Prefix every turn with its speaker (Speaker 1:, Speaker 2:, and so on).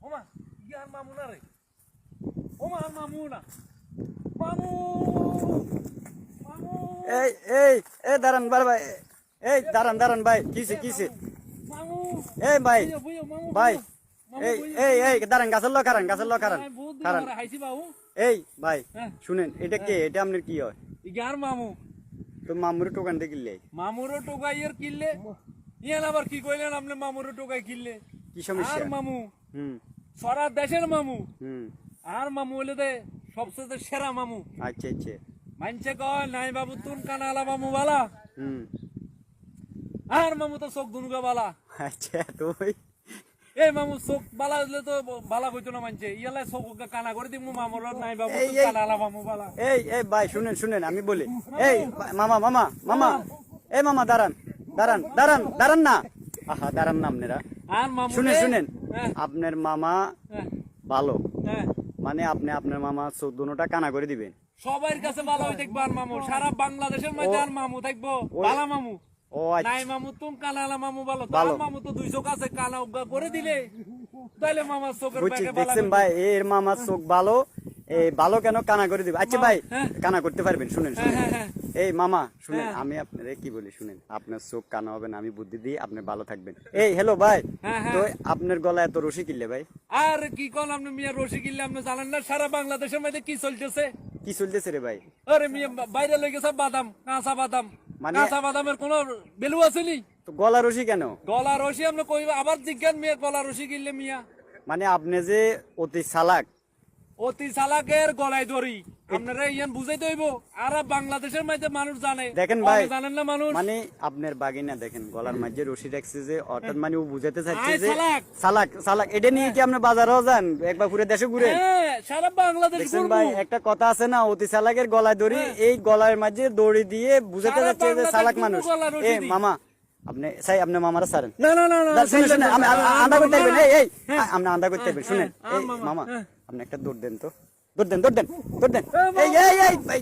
Speaker 1: ওমা ইয়ার মামু না রে ওমা আর মামু না মামু মামু
Speaker 2: এই এই এই দাঁড়ান ভাই এই দাঁড়ান ভাই কিসে
Speaker 1: মামু
Speaker 2: এই ভাই
Speaker 1: বুইও মামু
Speaker 2: ভাই
Speaker 1: মামু
Speaker 2: এই
Speaker 1: বুইও।
Speaker 2: এই এই দাঁড়ান গাছের লো কারণ
Speaker 1: আমি বহুত দিন
Speaker 2: কারণ
Speaker 1: পরে হাইছি বাবু
Speaker 2: এই ভাই
Speaker 1: হ্যাঁ।
Speaker 2: শুনেন এটা কে এটা আপনার কি হয়
Speaker 1: ইয়ার মামু
Speaker 2: তো মামুর টোকান দেখিলে
Speaker 1: মামুরও টোকাই এর কিনলে ইয়ান আবার কি কইলেন আপনি মামুরও টোকাই কিনলে
Speaker 2: কি সমস্যা
Speaker 1: আর মামু
Speaker 2: হুম
Speaker 1: সারা দেশের মামু
Speaker 2: হুম
Speaker 1: আর মামু হলে দে সবচেয়ে সেরা মামু
Speaker 2: আচ্ছা আচ্ছা
Speaker 1: মানছে কয় নাই বাবু তুন কানালা মামু বালা
Speaker 2: হুম
Speaker 1: আর মামু তো চোখ দুনুকা বালা
Speaker 2: আচ্ছা তুই
Speaker 1: এই মামু চোখ বালা হলে তো বালা কইতো না মানছে ইয়ালে চোখ কানা করে দিমু মামুর নাই বাবু
Speaker 2: এই,
Speaker 1: তুন
Speaker 2: এই।
Speaker 1: কানালা মামু বালা
Speaker 2: এই ভাই শুনেন আমি বলি এই মামা এই মামা দাঁড়ান না আহা দাঁড়ান না আপনারা
Speaker 1: আর মামু
Speaker 2: শুনেন
Speaker 1: হ্যাঁ
Speaker 2: আপনার মামা
Speaker 1: হ্যাঁ
Speaker 2: ভালো
Speaker 1: হ্যাঁ
Speaker 2: মানে আপনি আপনার মামা 14টা কানা করে দিবেন
Speaker 1: সবার কাছে ভালো হই দেখবো আর মামু সারা বাংলাদেশের মধ্যে আর মামু থাকবো বালা মামু
Speaker 2: ও আচ্ছা
Speaker 1: নাই মামু তুম কানালা মামু ভালো
Speaker 2: ভালো।
Speaker 1: তার মামু তো 200 কাছে কানা উগা করে দিলে তাইলে মামার চোখের
Speaker 2: বুঝছি
Speaker 1: ব্যাগে বালা
Speaker 2: দেখছেন ভাই এর মামার চোখ ভালো এই ভালো কেন কানা করে দিবে আচ্ছা ভাই
Speaker 1: হ্যাঁ।
Speaker 2: কানা করতে পারবেন শুনেন
Speaker 1: হ্যাঁ।
Speaker 2: এই মামা শুনেন
Speaker 1: হ্যাঁ।
Speaker 2: আমি আপনারে কি বলি শুনেন আপনার চোখ কানা হবে না আমি বুদ্ধি দিই আপনি ভালো থাকবেন এই হ্যালো ভাই
Speaker 1: হ্যাঁ।
Speaker 2: তো আপনার গলায় এত রশি কিনলে ভাই
Speaker 1: আর কি কোন আপনি মিয়া রশি কিনলে আপনি জানেন না সারা বাংলাদেশের মধ্যে কি চলতেছে
Speaker 2: কি চলতেছে রে ভাই
Speaker 1: আরে মিয়া বাইরে লই গেছে বাদাম কাঁচা বাদাম
Speaker 2: মানে-
Speaker 1: কাঁচা বাদামের কোনো ভ্যালু আছে নি
Speaker 2: তো গলা রশি কেন
Speaker 1: গলা রশি আপনি কই আবার জিজ্ঞান মিয়া গলা রশি কিনলে মিয়া
Speaker 2: মানে আপনি যে অতি চালাক
Speaker 1: অতি চালাকের গলায় ধরি আপনারা ইয়ান বুঝাইতে হইব আর বাংলাদেশের মধ্যে মানুষ জানে
Speaker 2: দেখেন ভাই
Speaker 1: আপনি জানেন না মানুষ
Speaker 2: মানে আপনার বাগিনা দেখেন গলার মাঝে রশি রাখছে যে অর্থাৎ মানে ও বুঝাতে চাচ্ছে
Speaker 1: আয়
Speaker 2: যে
Speaker 1: চালাক।
Speaker 2: চালাক এটা নিয়ে কি আপনি বাজারেও যান একবার পুরো দেশে ঘুরে
Speaker 1: হ্যাঁ সারা বাংলাদেশ
Speaker 2: দেখছেন
Speaker 1: ঘুরবো।
Speaker 2: ভাই একটা কথা আছে না অতি চালাকের গলায় দড়ি এই গলার মাঝে দড়ি দিয়ে বুঝাতে
Speaker 1: সারা
Speaker 2: যাচ্ছে যে
Speaker 1: বাংলাদেশ
Speaker 2: চালাক
Speaker 1: ঘুরবো
Speaker 2: মানুষ
Speaker 1: গলা রশি
Speaker 2: এ
Speaker 1: দিয়ে।
Speaker 2: মামা আপনি আপনার মামারা ছাড়েন
Speaker 1: না না না না
Speaker 2: শুনে আমি আন্দা করতে পারবেন এই
Speaker 1: হ্যাঁ।
Speaker 2: আপনি আন্দা করতে পারবেন শুনেন
Speaker 1: হ্যাঁ,
Speaker 2: এই
Speaker 1: মামা,
Speaker 2: মামা
Speaker 1: হ্যাঁ।
Speaker 2: আপনি একটা দৌড় দেন তো দৌড় দেন
Speaker 1: মামা।
Speaker 2: এই ভাই